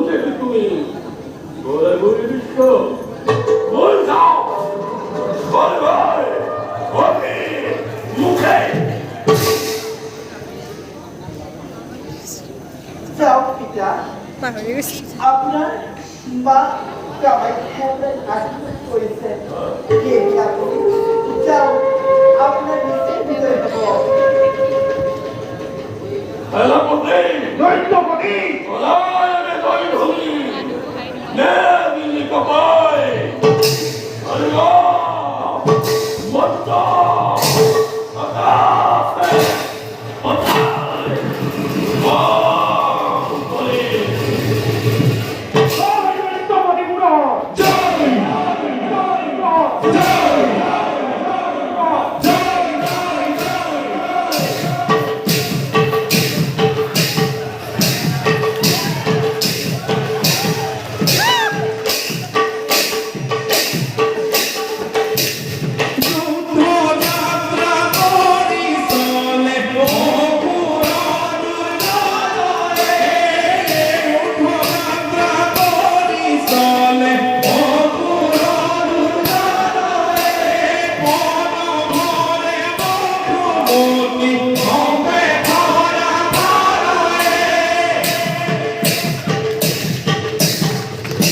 থেকে তুমি ঘোরাঘুরি দিচ্ছ বল যাও বল ভাই ওকে মুখে যাও পিতা আপনার মা কামাখ্যার আশীর্বাদ করেছে আপনি যাও আপনার নিচের ভিতরে সেনাপতি দৈত্যপতি ওলায় দৈভূমি নে দিল্লি কপাই আল্লাহ মত্তা আকাশে মত্তায়